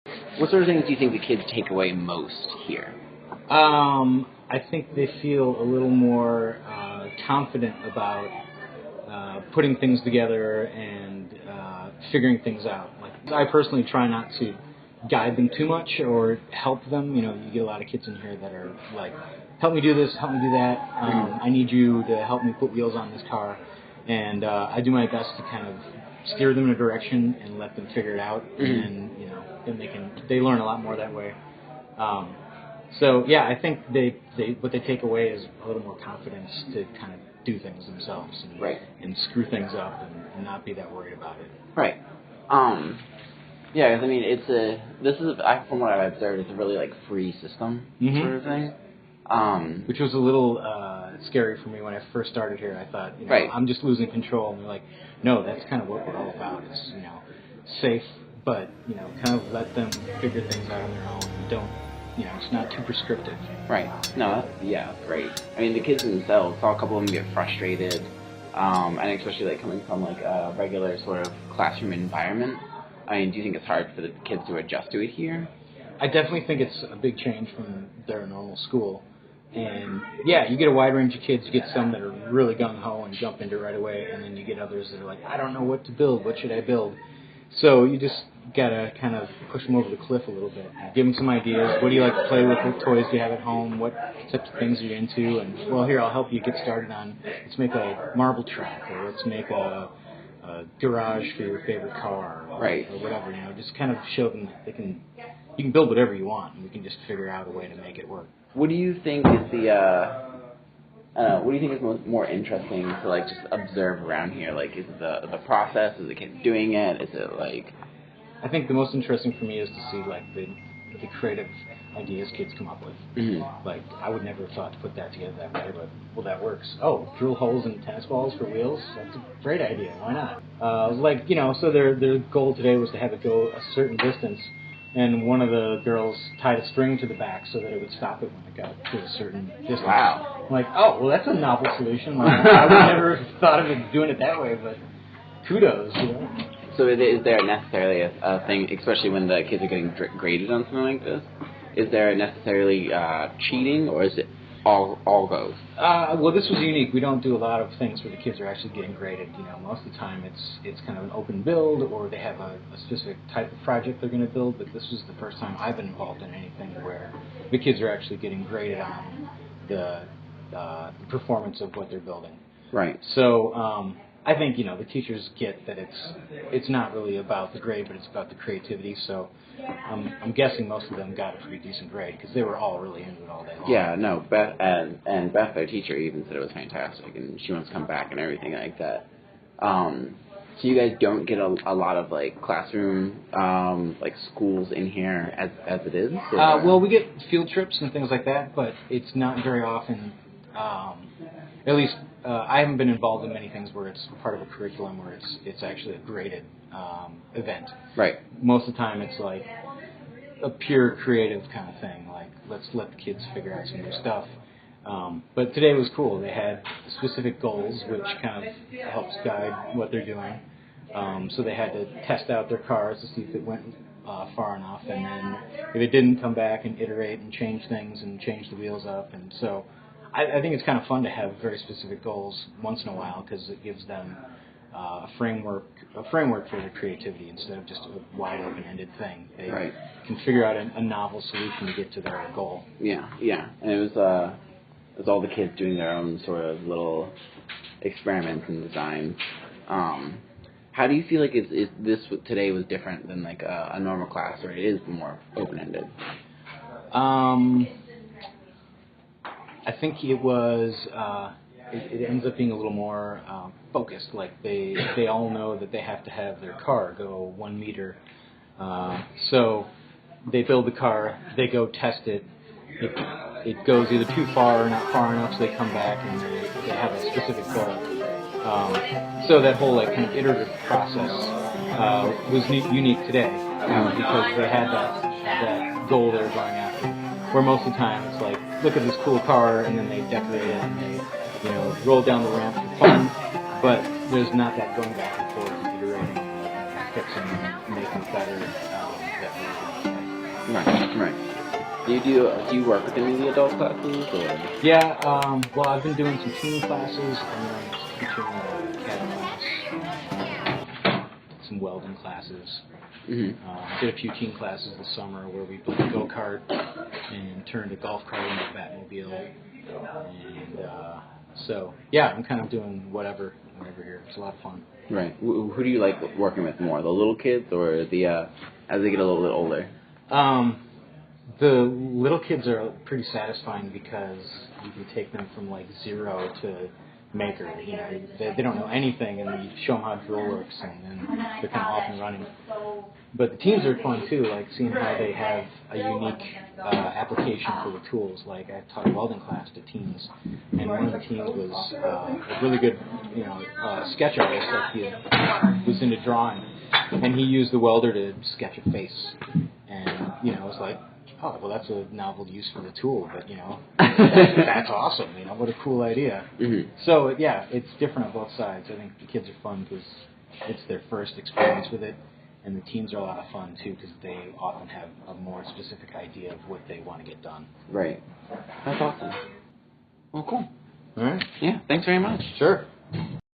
What sort of things do you think the kids take away most here? I think they feel a little more confident about putting things together and figuring things out. Like, I personally try not to guide them too much or help them. You know, you get a lot of kids in here that are like, help me do this, help me do that. I need you to help me put wheels on this car. And I do my best to kind of steer them in a direction and let them figure it out. And, you know, and they learn a lot more that way. So yeah, I think what they take away is a little more confidence to kind of do things themselves and, and screw things up and not be that worried about it. Right. Yeah, 'cause I mean, from what I've observed, it's a really like free system sort of thing. Which was a little scary for me when I first started here. I thought, you know, I'm just losing control, and they're like, no, that's kind of what we're all about. Is, you know, safe, but you know, kind of let them figure things out on their own. Don't. You know, it's not too prescriptive. Right. No, that's great. I mean, the kids themselves, a couple of them get frustrated, and especially like coming from like a regular sort of classroom environment. I mean, do you think it's hard for the kids to adjust to it here? I definitely think it's a big change from their normal school. And yeah, you get a wide range of kids. You get some that are really gung-ho and jump into it right away, and then you get others that are like, I don't know what to build. What should I build? So you just gotta kind of push them over the cliff a little bit. Give them some ideas. What do you like to play with? What toys do you have at home? What types of things are you into? And well, here, I'll help you get started on. Let's make a marble track, or let's make a garage for your favorite car, or whatever. You know, just kind of show them that you can build whatever you want, and we can just figure out a way to make it work. What do you think is what do you think is more interesting to like just observe around here? Like, is it the process? Is the kids doing it? Is it like? I think the most interesting for me is to see like the creative ideas kids come up with. Like, I would never have thought to put that together that way, but well, that works. Oh, drill holes in tennis balls for wheels? That's a great idea. Why not? Like, you know, so their goal today was to have it go a certain distance. And one of the girls tied a string to the back so that it would stop it when it got to a certain distance. Wow. I'm like, oh, well, that's a novel solution. Like, I would never have thought of it doing it that way, but kudos, you know. So is there necessarily a thing, especially when the kids are getting graded on something like this, is there necessarily cheating, or is it all goes? Well, this was unique. We don't do a lot of things where the kids are actually getting graded. You know, most of the time it's kind of an open build, or they have a specific type of project they're going to build. But this was the first time I've been involved in anything where the kids are actually getting graded on the performance of what they're building. Right. So I think, you know, the teachers get that it's not really about the grade, but it's about the creativity. So I'm guessing most of them got a pretty decent grade because they were all really into it all day long. Yeah, no, Beth and Beth, their teacher, even said it was fantastic, and she wants to come back and everything like that. So you guys don't get a lot of like classroom like schools in here as it is? Well, we get field trips and things like that, but it's not very often. At least I haven't been involved in many things where it's part of a curriculum where it's actually a graded event. Right. Most of the time it's like a pure creative kind of thing, like let's let the kids figure out some new stuff. But today was cool. They had specific goals which kind of helps guide what they're doing. So they had to test out their cars to see if it went far enough, and then if it didn't, come back and iterate and change things and change the wheels up. And so I think it's kind of fun to have very specific goals once in a while because it gives them a framework for their creativity instead of just a wide open-ended thing. They can figure out a novel solution to get to their goal. Yeah, and it was all the kids doing their own sort of little experiments and designs. How do you feel like is this today was different than like a normal class, or it is more open-ended? I think it was. It ends up being a little more focused. Like they all know that they have to have their car go 1 meter. So they build the car, they go test it. It goes either too far or not far enough, so they come back and they have a specific goal. So that whole like kind of iterative process was unique today because they had that goal they were going after. Where most of the time it's like, look at this cool car, and then they decorate it and they, you know, roll down the ramp for fun. But there's not that going back and forth and iterating, and fixing, and making it better. That Right. Do you work with any of the adult classes or? Yeah, well, I've been doing some tuning classes, and then I was teaching a CAD class, some welding classes. Did a few teen classes this summer where we built a go-kart and turned a golf cart into a Batmobile. And so, yeah, I'm kind of doing whatever here. It's a lot of fun. Right. Who do you like working with more, the little kids or the as they get a little bit older? The little kids are pretty satisfying because you can take them from like zero to maker. You know, they don't know anything, and you show them how drill works, and then they're kind of off and running. But the teens are fun too, like seeing how they have a unique application for the tools. Like I taught a welding class to teens, and one of the teens was a really good, sketch artist. Like he was into drawing, and he used the welder to sketch a face. And it was like, oh, well, that's a novel use for the tool, but that's awesome. What a cool idea. Mm-hmm. So yeah, it's different on both sides. I think the kids are fun because it's their first experience with it. And the teams are a lot of fun, too, because they often have a more specific idea of what they want to get done. Right. That's awesome. Well, cool. All right. Yeah, thanks very much. Sure.